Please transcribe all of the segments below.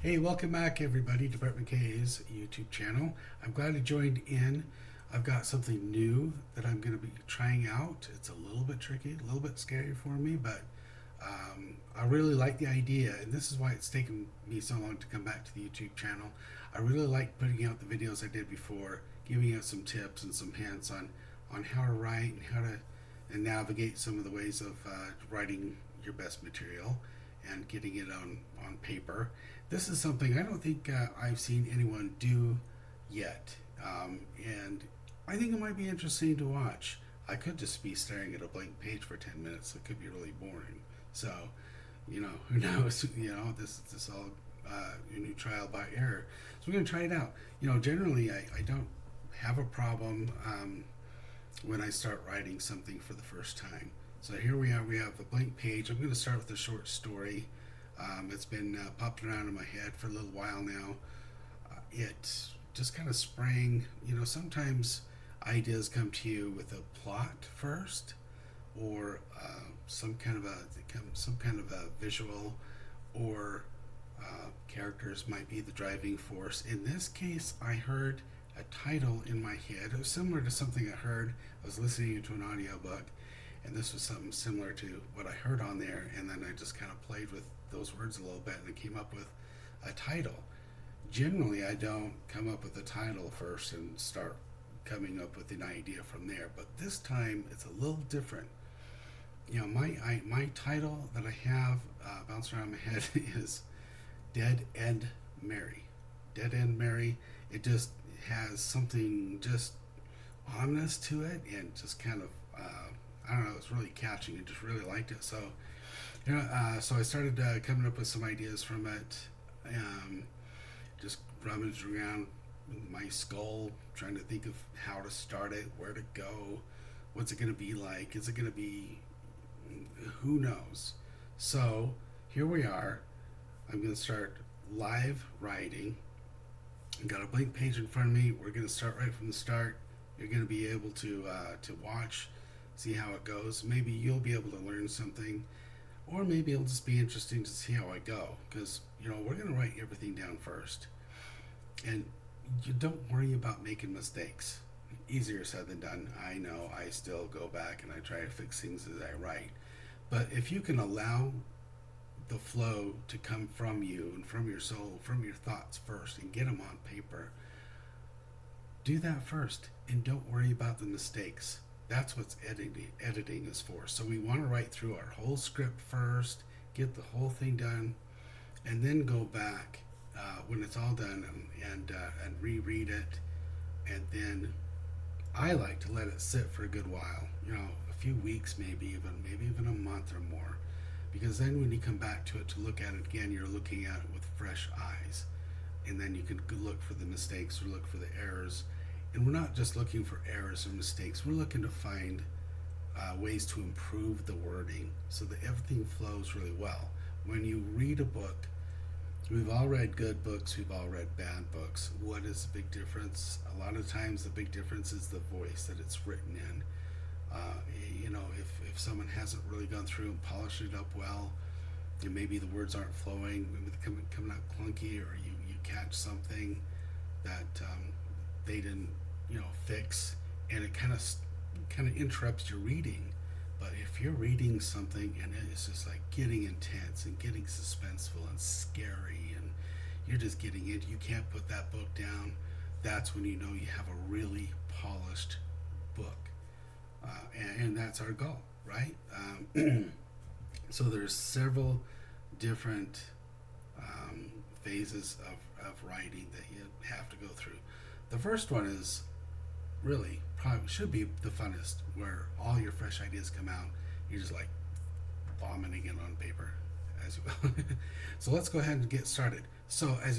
Hey, welcome back, everybody, Department K's YouTube channel. I'm glad you joined in. I've got something new that I'm going to be trying out. It's a little bit tricky, a little bit scary for me, but I really like the idea, and this is why it's taken me so long to come back to the YouTube channel. I really like putting out the videos I did before, giving you some tips and some hints on how to write and how to and navigate some of the ways of writing your best material and getting it on paper. This is something I don't think I've seen anyone do yet, and I think it might be interesting to watch. I could just be staring at a blank page for 10 minutes. It could be really boring. So, who knows? This all a new trial by error. So we're going to try it out. Generally, I don't have a problem when I start writing something for the first time. So here we are. We have a blank page. I'm going to start with a short story. It's been popping around in my head for a little while now. It just kind of sprang. Sometimes ideas come to you with a plot first, or some kind of a visual, or characters might be the driving force. In this case, I heard a title in my head. It was similar to something I heard. I was listening to an audiobook, and this was something similar to what I heard on there, and then I just kind of played with those words a little bit and I came up with a title. Generally, I don't come up with a title first and start coming up with an idea from there, but this time it's a little different. My title that I have bouncing around my head is Dead End Mary. Dead End Mary. It just has something just ominous to it, and just kind of I don't know. It's really catchy. I just really liked it. So I started coming up with some ideas from it. Just rummaged around in my skull, trying to think of how to start it, where to go, what's it going to be like? Is it going to be? Who knows? So here we are. I'm going to start live writing. I've got a blank page in front of me. We're going to start right from the start. You're going to be able to watch, see how it goes. Maybe you'll be able to learn something, or maybe it'll just be interesting to see how I go. Because we're going to write everything down first, and you don't worry about making mistakes. Easier said than done. I know. I still go back and I try to fix things as I write. But if you can allow the flow to come from you and from your soul, from your thoughts first, and get them on paper, do that first, and don't worry about the mistakes. That's what editing is for. So we want to write through our whole script first, get the whole thing done, and then go back when it's all done and reread it. And then I like to let it sit for a good while, a few weeks, maybe even a month or more, because then when you come back to it to look at it again, you're looking at it with fresh eyes, and then you can look for the mistakes or look for the errors. And we're not just looking for errors or mistakes, we're looking to find ways to improve the wording so that everything flows really well. When you read a book, we've all read good books, we've all read bad books. What is the big difference? A lot of times the big difference is the voice that it's written in. If someone hasn't really gone through and polished it up well, and maybe the words aren't flowing, maybe they're coming out clunky, or you catch something that they didn't fix, and it kind of interrupts your reading. But if you're reading something and it's just like getting intense and getting suspenseful and scary, and you're just getting it, you can't put that book down, that's when you know you have a really polished book. And that's our goal, right? So there's several different phases of writing that you have to go through. The first one is really probably should be the funnest, where all your fresh ideas come out. You're just like vomiting it on paper, as well. So let's go ahead and get started. So as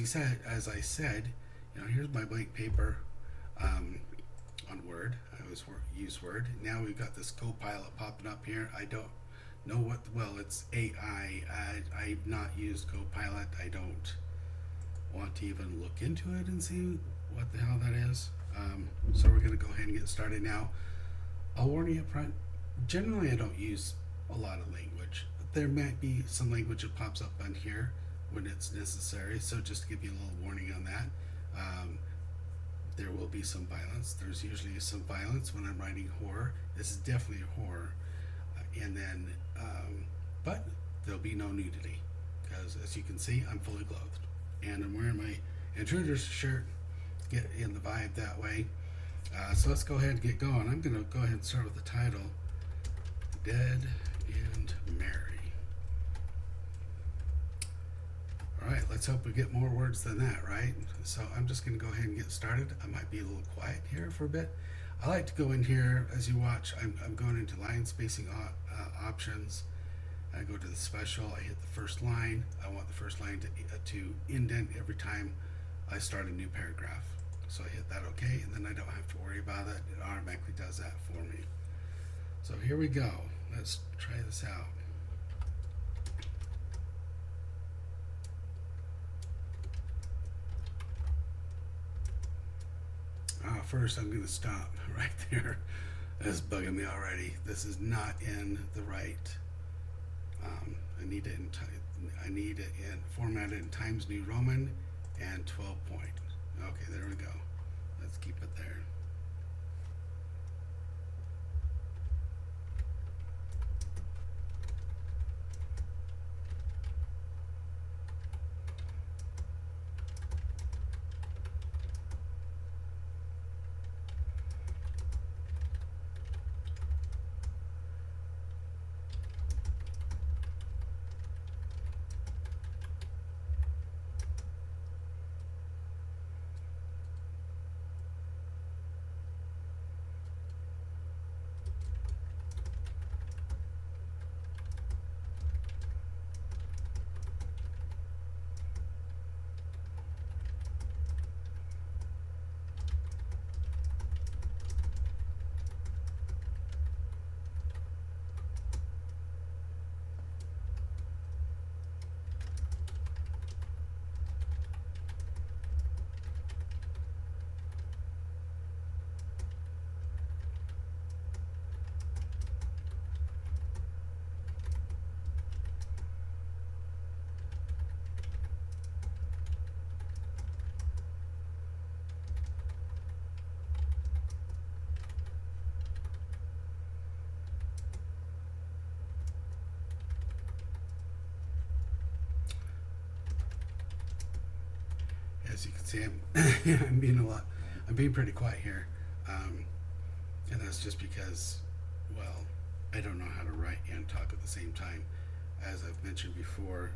I said, here's my blank paper on Word. I always use Word. Now we've got this Copilot popping up here. I don't know it's AI. I've not used Copilot. I don't want to even look into it and see what the hell that is. So we're going to go ahead and get started now. I'll warn you up front, generally I don't use a lot of language. There might be some language that pops up on here, when it's necessary. So just to give you a little warning on that, um, there will be some violence. There's usually some violence when I'm writing horror. This is definitely a horror, and then but there'll be no nudity because, as you can see, I'm fully clothed and I'm wearing my intruder's shirt. Get in the vibe that way. So let's go ahead and get going. I'm going to go ahead and start with the title, Dead and Merry. Alright, let's hope we get more words than that, right? So I'm just going to go ahead and get started. I might be a little quiet here for a bit. I like to go in here, as you watch, I'm going into line spacing options. I go to the special, I hit the first line. I want the first line to indent every time I start a new paragraph. So I hit that OK, and then I don't have to worry about it. It automatically does that for me. So here we go. Let's try this out. First, I'm going to stop right there. That's bugging me already. This is not in the right. I need it in formatted in Times New Roman and 12 point. Okay, there we go. Let's keep it there. As you can see, I'm I'm being pretty quiet here, and that's just because, well, I don't know how to write and talk at the same time. As I've mentioned before,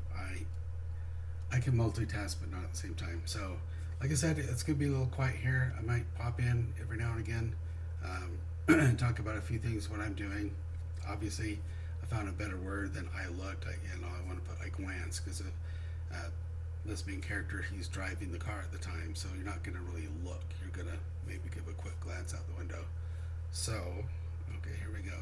I can multitask, but not at the same time. So, like I said, it's gonna be a little quiet here. I might pop in every now and again, and talk about a few things what I'm doing. Obviously, I found a better word than I looked. I want to put I glance because this main character, he's driving the car at the time, so you're not going to really look. You're going to maybe give a quick glance out the window. So, okay, here we go.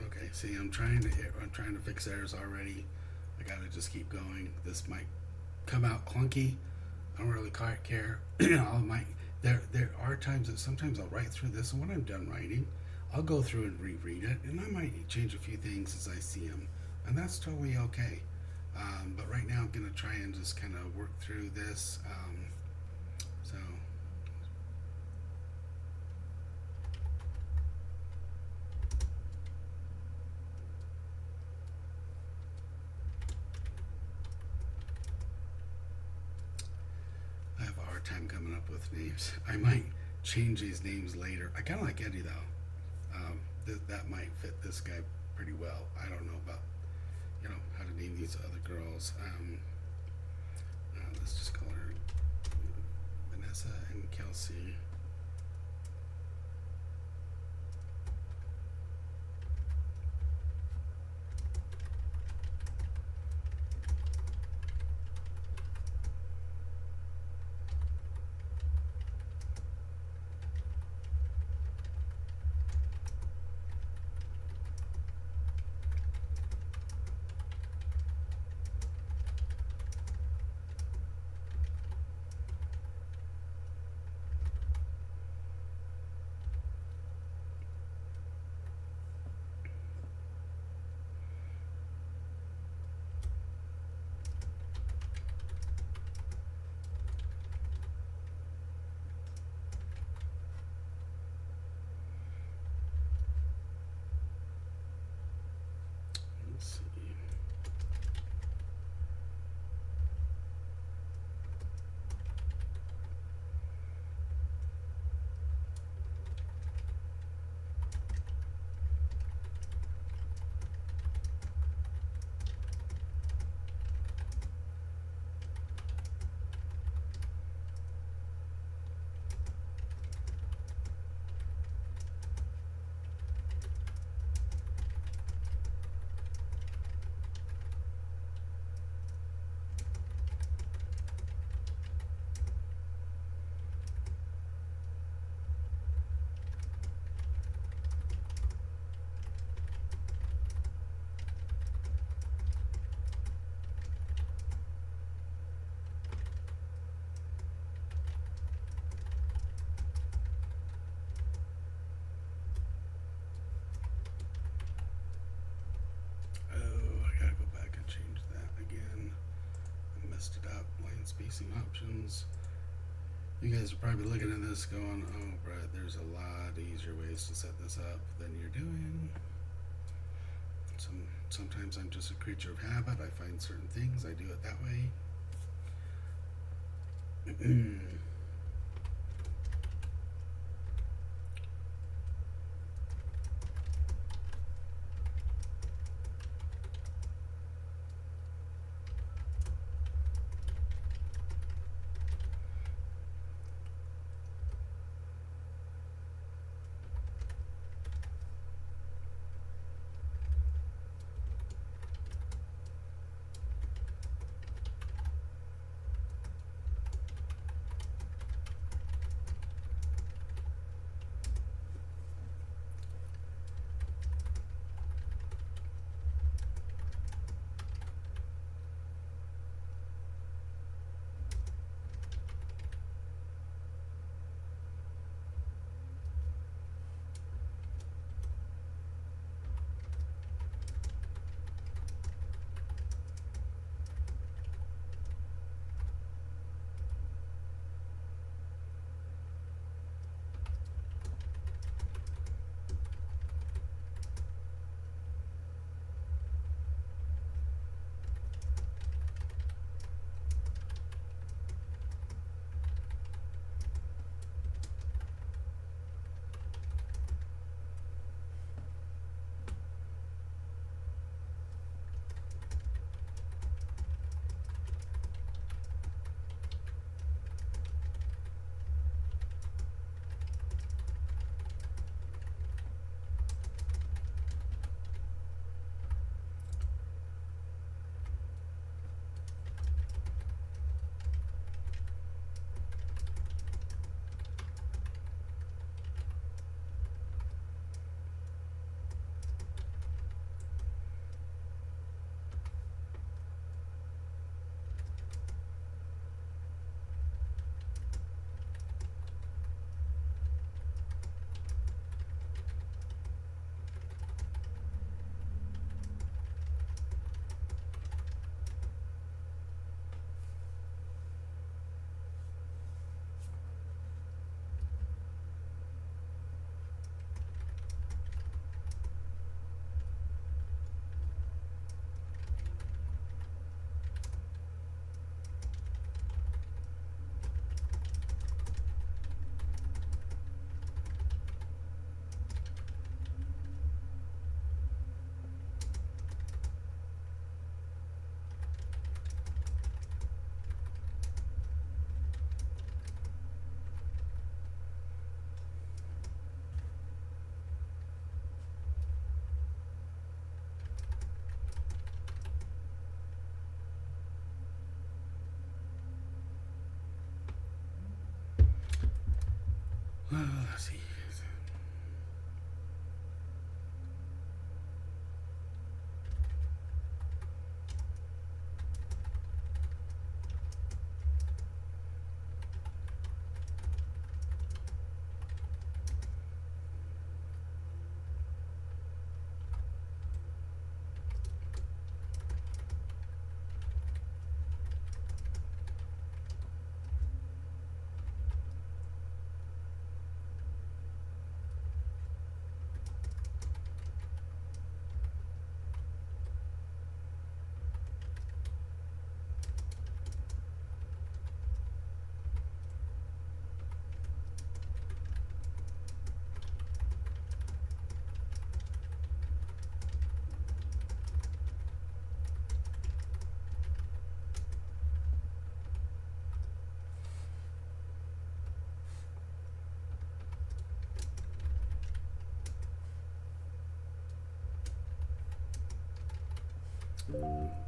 Okay, see, I'm trying to fix errors already. I gotta just keep going. This might come out clunky. I don't really quite care. There are times that sometimes I'll write through this, and when I'm done writing, I'll go through and reread it, and I might change a few things as I see them, and that's totally okay. But right now, I'm gonna try and just kind of work through this. So I have a hard time coming up with names. I might change these names later. I kind of like Eddie though. That might fit this guy pretty well. I don't know about how to name these other girls. Let's just call her Vanessa and Kelsey. Let's see. Oh, I gotta go back and change that again. I messed it up. Line spacing options. You guys are probably looking at this going, oh, Brett, there's a lot easier ways to set this up than you're doing. Sometimes I'm just a creature of habit. I find certain things, I do it that way. Let's see.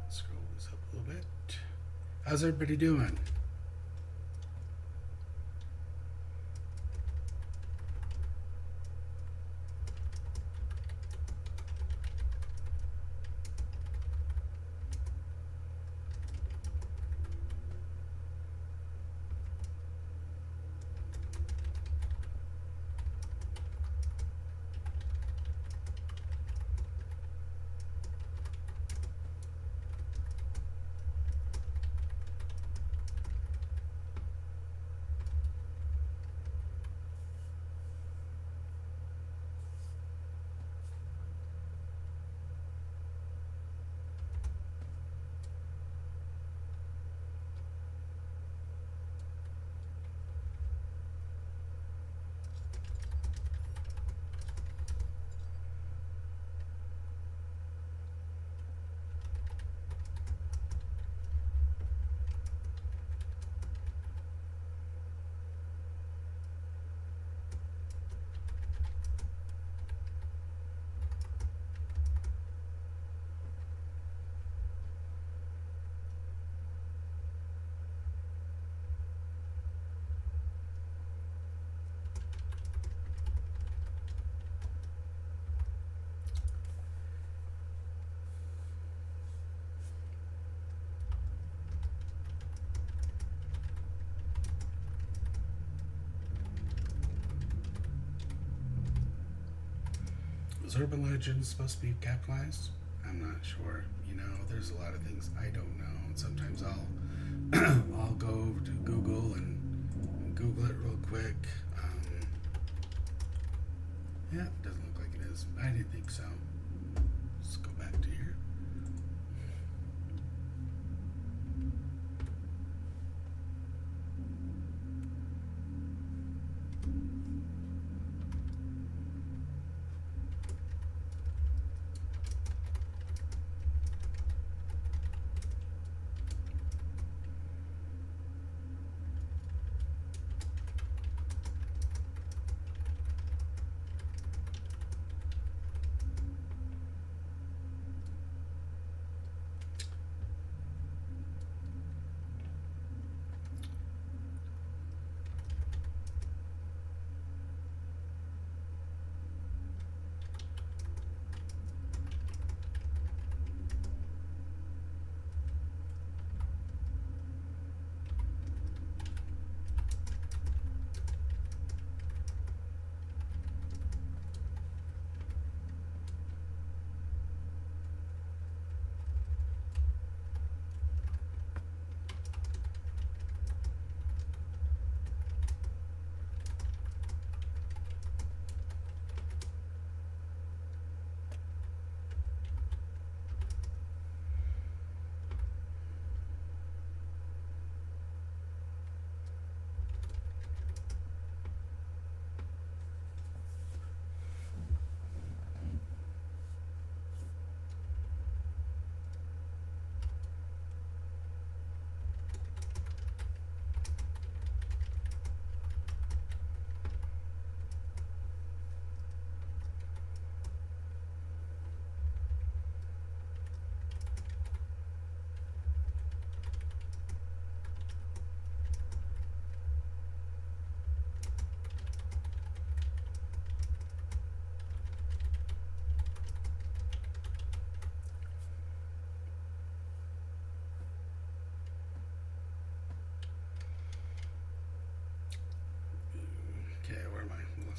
Scroll this up a little bit. How's everybody doing? Is Urban Legends supposed to be capitalized? I'm not sure. You know, there's a lot of things I don't know. And sometimes I'll go to Google and Google it real quick. Yeah, it doesn't look like it is. I didn't think so. Let's go back to here.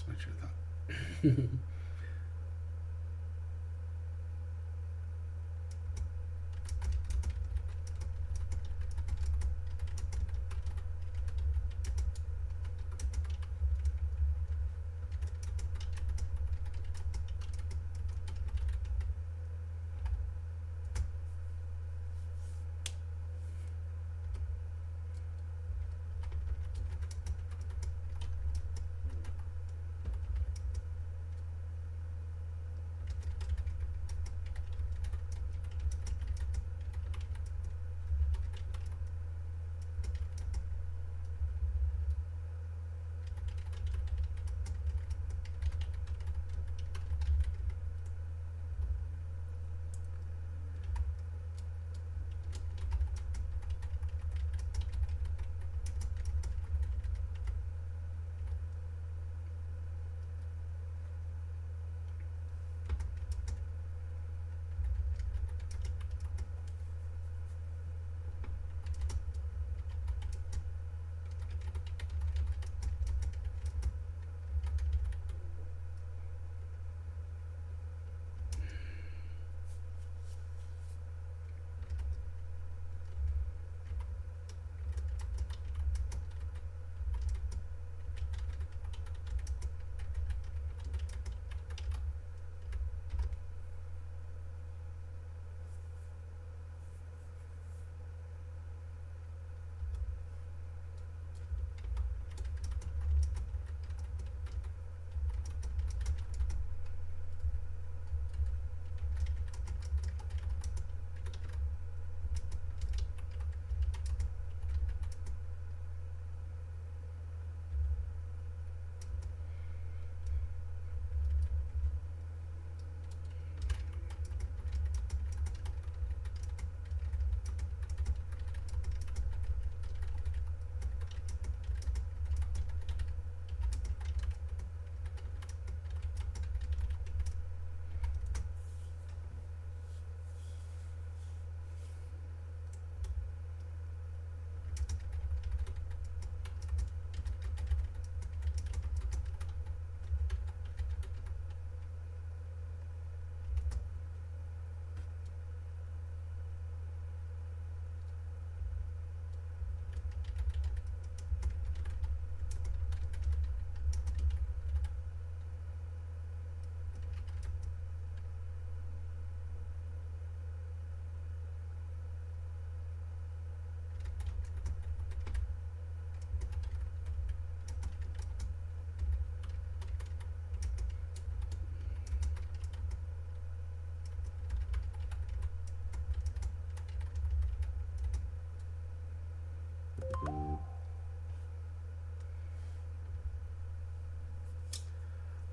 lost my train of thought.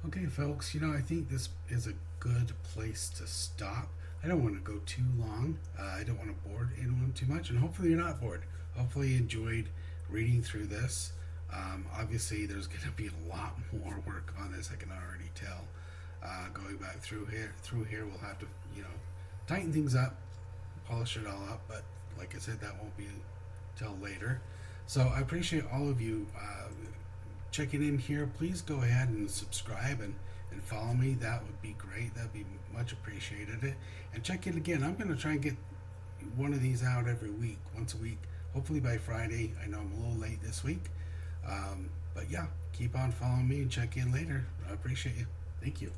Okay, folks, I think this is a good place to stop. I don't want to go too long. I don't want to bore anyone too much, and hopefully, you're not bored. Hopefully, you enjoyed reading through this. Obviously, there's going to be a lot more work on this. I can already tell. Going back through here, we'll have to, tighten things up, polish it all up. But like I said, that won't be till later. So I appreciate all of you checking in here. Please go ahead and subscribe and follow me. That would be great. That would be much appreciated. And check in again. I'm going to try and get one of these out every week, once a week, hopefully by Friday. I know I'm a little late this week. But yeah, keep on following me and check in later. I appreciate you. Thank you.